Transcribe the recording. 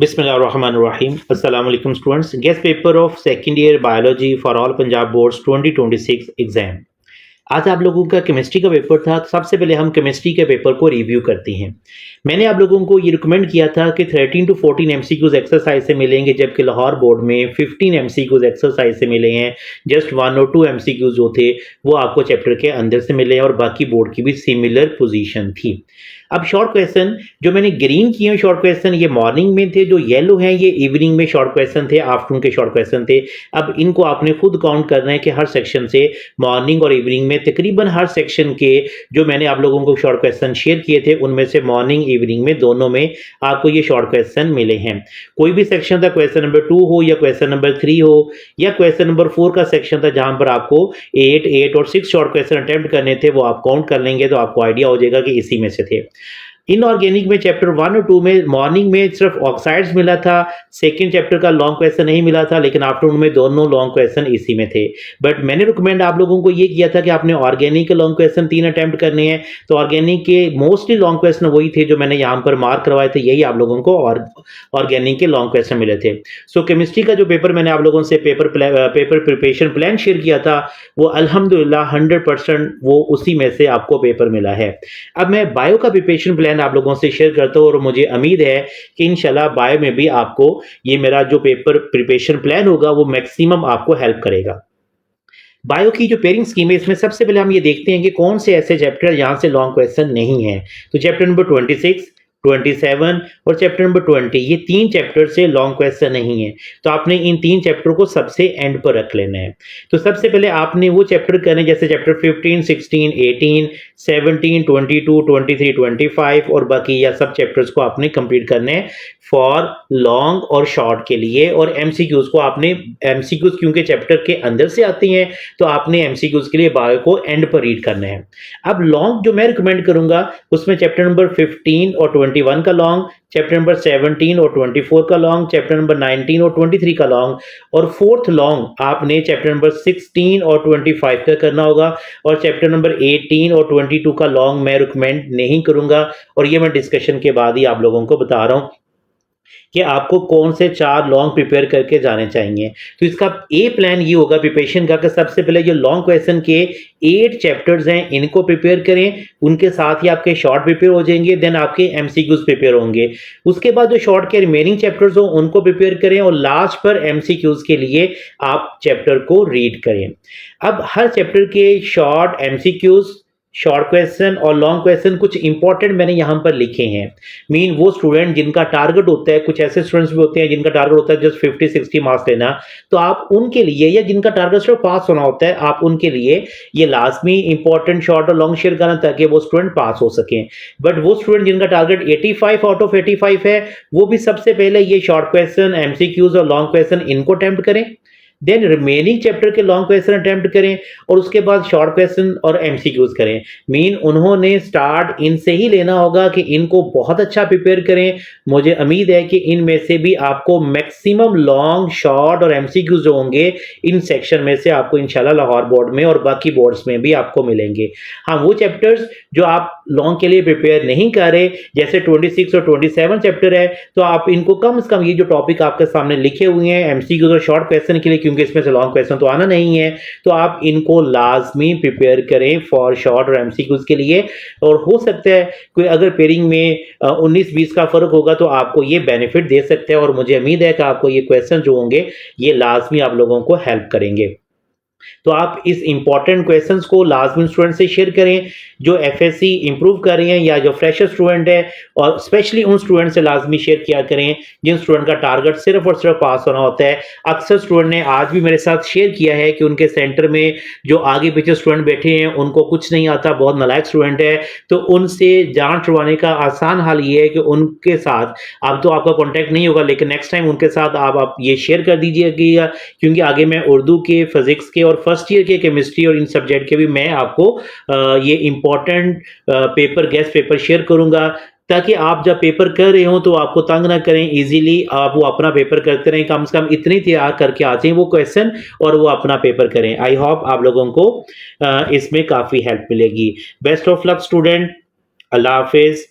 Bismillahirrahmanirrahim. Assalamu alaikum students. Guest paper of second year biology for all Punjab boards 2026 exam. आज आप लोगों का chemistry का paper था। तो सबसे पहले हम केमिस्ट्री के पेपर को रिव्यू करते हैं। मैंने आप लोगों को ये रिकमेंड किया था कि 13 to 14 एमसीक्यूज एक्सरसाइज से मिलेंगे, जबकि लाहौर बोर्ड में 15 एमसीक्यूज एक्सरसाइज से मिले हैं। जस्ट 1 और 2 एमसीक्यूज जो थे वो आपको चैप्टर के अंदर से मिले हैं और बाकी बोर्ड की भी सिमिलर पोजीशन थी। अब शॉर्ट क्वेश्चन जो मैंने ग्रीन किए हैं शॉर्ट क्वेश्चन ये मॉर्निंग में थे, जो येलो हैं ये इवनिंग में शॉर्ट क्वेश्चन थे, आफ्टरनून के शॉर्ट क्वेश्चन थे। अब इनको आपने खुद काउंट करना है कि हर सेक्शन से मॉर्निंग और इवनिंग में तकरीबन हर सेक्शन के जो मैंने आप लोगों को शॉर्ट क्वेश्चन शेयर किए थे उनमें से मॉर्निंग इवनिंग में दोनों में आपको ये शॉर्ट क्वेश्चन मिले हैं। कोई भी सेक्शन था, क्वेश्चन नंबर 2 हो या क्वेश्चन नंबर 3 हो या क्वेश्चन नंबर 4 का सेक्शन था जहां पर आपको 8 और 6 शॉर्ट क्वेश्चन अटेम्प्ट करने थे, वो आप काउंट कर लेंगे तो आपको आइडिया हो जाएगा कि इसी में से थे। इनऑर्गेनिक में चैप्टर 1 और 2 में मॉर्निंग में सिर्फ ऑक्साइड्स मिला था, सेकंड चैप्टर का लॉन्ग क्वेश्चन नहीं मिला था, लेकिन आफ्टरनून में दोनों लॉन्ग क्वेश्चन इसी में थे। बट मैंने रिकमेंड आप लोगों को ये किया था कि आपने ऑर्गेनिक के लॉन्ग क्वेश्चन 3 अटेम्प्ट करने हैं, तो ऑर्गेनिक के मोस्टली लॉन्ग क्वेश्चन वही थे जो मैंने यहाँ पर मार्क करवाए थे, यही आप लोगों को ऑर्गेनिक के लॉन्ग क्वेश्चन मिले थे। सो केमिस्ट्री का जो पेपर मैंने आप लोगों से पेपर प्रिपरेशन प्लान शेयर किया था वो अल्हम्दुलिल्लाह 100% वो उसी में से आपको पेपर मिला है। अब मैं बायो का प्रिपरेशन प्लान आप लोगों से शेयर करता हूं और मुझे उम्मीद है कि इंशाल्लाह बायो में भी आपको ये मेरा जो पेपर प्रिपरेशन प्लान होगा वो मैक्सिमम आपको हेल्प करेगा। बायो की जो पेयरिंग स्कीम है इसमें सबसे पहले हम ये देखते हैं कि कौन से ऐसे चैप्टर यहां से लॉन्ग क्वेश्चन नहीं है। तो चैप्टर नंबर 26, 27 और चैप्टर नंबर 20 ये 3 चैप्टर से लॉन्ग क्वेश्चन नहीं है, तो आपने इन 3 चैप्टर को सबसे एंड पर रख लेना है। तो सबसे पहले आपने वो चैप्टर करने जैसे चैप्टर 15, 16, 18, 17, 22, 23, 25 और बाकी या सब चैप्टर्स को आपने कंप्लीट करने हैं फॉर लॉन्ग और शॉर्ट के लिए। और एमसीक्यूज को आपने एमसीक्यूज क्योंकि चैप्टर के अंदर से आती हैं तो आपने एमसीक्यूज के लिए बायो को एंड पर रीड करना है। अब लॉन्ग जो मैं रिकमेंड करूंगा उसमें चैप्टर नंबर 15 और 21 का लॉन्ग, चैप्टर नंबर 17 और 24 का लॉन्ग, चैप्टर नंबर 19 और 23 का लॉन्ग और फोर्थ लॉन्ग आपने चैप्टर नंबर 16 और 25 का करना होगा। और चैप्टर नंबर 18 और 22 का लॉन्ग मैं रिकमेंड नहीं करूंगा और ये मैं डिस्कशन के बाद ही आप लोगों को बता रहा हूं कि आपको कौन से 4 लॉन्ग प्रिपेयर करके जाने चाहिए। तो इसका ए प्लान ये होगा प्रिपरेशन का कि सबसे पहले जो लॉन्ग क्वेश्चन के 8 चैप्टर्स हैं इनको प्रिपेयर करें, उनके साथ ही आपके शॉर्ट प्रिपेयर हो जाएंगे, देन आपके एमसीक्यूज प्रिपेयर होंगे। उसके बाद जो शॉर्ट के रिमेनिंग चैप्टर्स हो उनको प्रिपेयर करें और लास्ट पर एमसीक्यूज के लिए आप चैप्टर को रीड करें। अब हर चैप्टर के शॉर्ट एमसीक्यूज, शॉर्ट क्वेश्चन और लॉन्ग क्वेश्चन कुछ इंपॉर्टेंट मैंने यहां पर लिखे हैं। मीन वो स्टूडेंट जिनका टारगेट होता है, कुछ ऐसे स्टूडेंट्स भी होते हैं जिनका टारगेट होता है जस्ट 50-60 मार्क्स लेना, तो आप उनके लिए या जिनका टारगेट सिर्फ पास होना होता है आप उनके लिए ये लाजमी इंपॉर्टेंट शॉर्ट और लॉन्ग शेयर करना ताकि वो स्टूडेंट पास हो सकें। बट वो स्टूडेंट जिनका टारगेट 85 आउट ऑफ 85 है वो भी सबसे पहले ये शॉर्ट क्वेश्चन, एमसीक्यूज और लॉन्ग क्वेश्चन इनको अटेम्प्ट करें, देन रिमेनिंग चैप्टर के लॉन्ग क्वेश्चन अटेम्प्ट करें और उसके बाद शॉर्ट क्वेश्चन और एमसीक्यूज करें। मीन उन्होंने स्टार्ट इनसे ही लेना होगा कि इनको बहुत अच्छा प्रिपेयर करें। मुझे उम्मीद है कि इनमें से भी आपको मैक्सिमम लॉन्ग, शॉर्ट और एमसीक्यूज जो होंगे इन सेक्शन में से आपको इंशाल्लाह लाहौर बोर्ड में और बाकी बोर्ड्स में भी आपको मिलेंगे। हाँ, वो चैप्टर्स जो आप लॉन्ग के लिए प्रिपेयर नहीं कर रहे जैसे 26 और 27 चैप्टर है तो आप इनको कम से कम ये जो टॉपिक आपके सामने लिखे हुए हैं एमसीक्यूज और शॉर्ट क्वेश्चन के लिए, क्योंकि इसमें से लॉन्ग क्वेश्चन तो आना नहीं है, तो आप इनको लाजमी प्रिपेयर करें फॉर शॉर्ट और एमसीक्यूज के लिए। और हो सकता है कोई अगर पेयरिंग में 19-20 का फर्क होगा तो आपको ये बेनिफिट दे सकते हैं और मुझे उम्मीद है कि आपको ये क्वेश्चन जो होंगे ये लाजमी आप लोगों को हेल्प करेंगे। तो आप इस इंपॉर्टेंट क्वेश्चंस को लाजमी स्टूडेंट से शेयर करें जो एफएससी इंप्रूव कर रहे हैं या जो फ्रेशर स्टूडेंट है, और स्पेशली उन स्टूडेंट से लाजमी शेयर किया करें जिन स्टूडेंट का टारगेट सिर्फ और सिर्फ पास होना होता है। अक्सर स्टूडेंट ने आज भी मेरे साथ शेयर किया है कि उनके सेंटर में जो आगे पीछे स्टूडेंट बैठे हैं उनको कुछ नहीं आता, बहुत नालायक स्टूडेंट है, तो उनसे जान छुड़वाने का आसान हाल ये है कि उनके साथ अब तो आपका कॉन्टैक्ट नहीं होगा लेकिन नेक्स्ट टाइम उनके साथ आप ये शेयर कर दीजिएगा, क्योंकि आगे मैं उर्दू के, फिजिक्स के और फर्स्ट ईयर के केमिस्ट्री और इन सब्जेक्ट के भी मैं आपको ये important paper, guest paper share करूंगा ताकि आप जब पेपर कर रहे हो तो आपको तंग ना करें, इजीली आप वो अपना पेपर करते रहें, कम से कम इतनी तैयार करके आ जाएं वो क्वेश्चन और वो अपना पेपर करें। आई होप आप लोगों को इसमें काफ़ी हेल्प मिलेगी। बेस्ट ऑफ लक स्टूडेंट, अल्लाह हाफिज़।